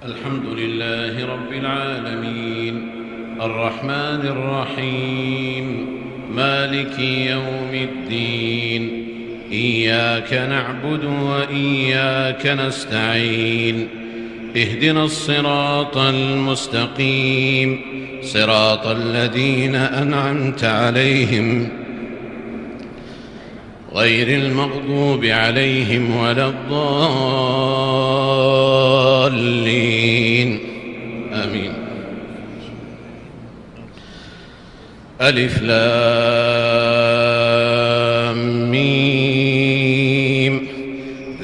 الحمد لله رب العالمين الرحمن الرحيم مالك يوم الدين إياك نعبد وإياك نستعين اهدنا الصراط المستقيم صراط الذين أنعمت عليهم غير المغضوب عليهم ولا الضالين آمين. ألف لام ميم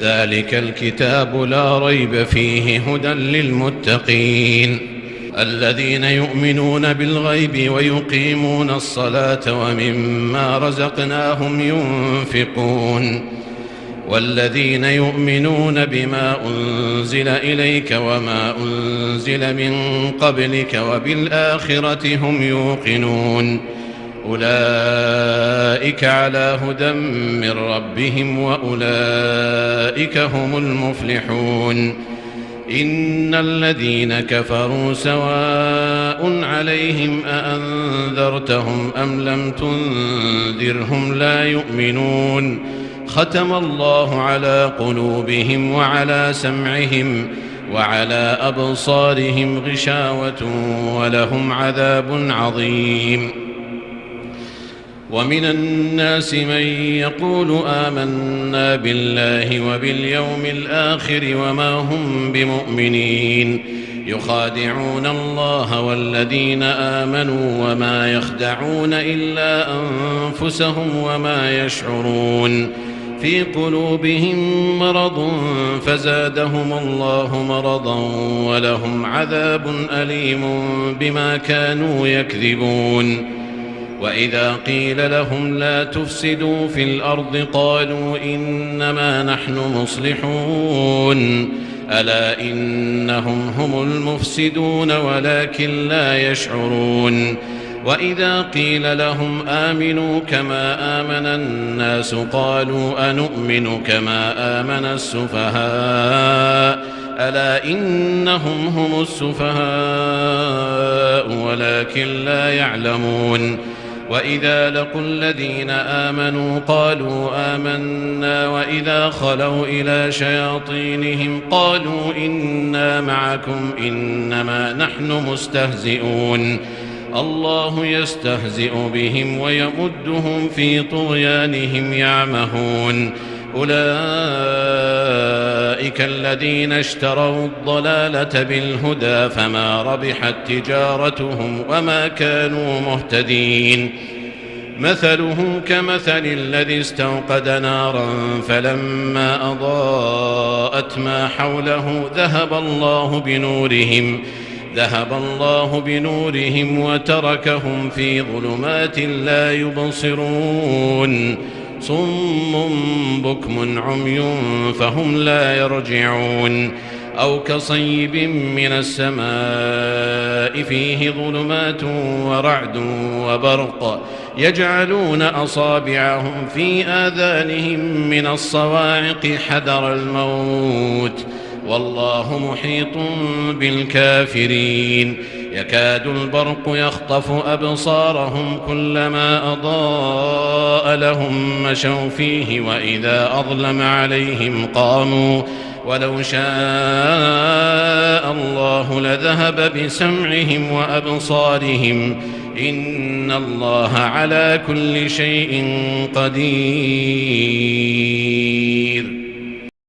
ذلك الكتاب لا ريب فيه هدى للمتقين الذين يؤمنون بالغيب ويقيمون الصلاة ومما رزقناهم ينفقون والذين يؤمنون بما أنزل إليك وما أنزل من قبلك وبالآخرة هم يوقنون أولئك على هدى من ربهم وأولئك هم المفلحون إن الذين كفروا سواء عليهم أأنذرتهم أم لم تنذرهم لا يؤمنون ختم الله على قلوبهم وعلى سمعهم وعلى أبصارهم غشاوة ولهم عذاب عظيم. ومن الناس من يقول آمنا بالله وباليوم الآخر وما هم بمؤمنين يخادعون الله والذين آمنوا وما يخدعون إلا أنفسهم وما يشعرون في قلوبهم مرض فزادهم الله مرضا ولهم عذاب أليم بما كانوا يكذبون. وإذا قيل لهم لا تفسدوا في الأرض قالوا إنما نحن مصلحون ألا إنهم هم المفسدون ولكن لا يشعرون. وإذا قيل لهم آمنوا كما آمن الناس قالوا أنؤمن كما آمن السفهاء ألا إنهم هم السفهاء ولكن لا يعلمون. وإذا لقوا الذين آمنوا قالوا آمنا وإذا خلوا إلى شياطينهم قالوا إنا معكم إنما نحن مستهزئون الله يستهزئ بهم ويمدهم في طغيانهم يعمهون. أولئك الذين اشتروا الضلالة بالهدى فما ربحت تجارتهم وما كانوا مهتدين. مثله كمثل الذي استوقد نارا فلما أضاءت ما حوله ذهب الله بنورهم وتركهم في ظلمات لا يبصرون صم بكم عمي فهم لا يرجعون. أو كصيب من السماء فيه ظلمات ورعد وبرق يجعلون أصابعهم في آذانهم من الصواعق حذر الموت والله محيط بالكافرين. يكاد البرق يخطف أبصارهم كلما أضاء لهم مشوا فيه وإذا أظلم عليهم قاموا ولو شاء الله لذهب بسمعهم وأبصارهم إن الله على كل شيء قدير.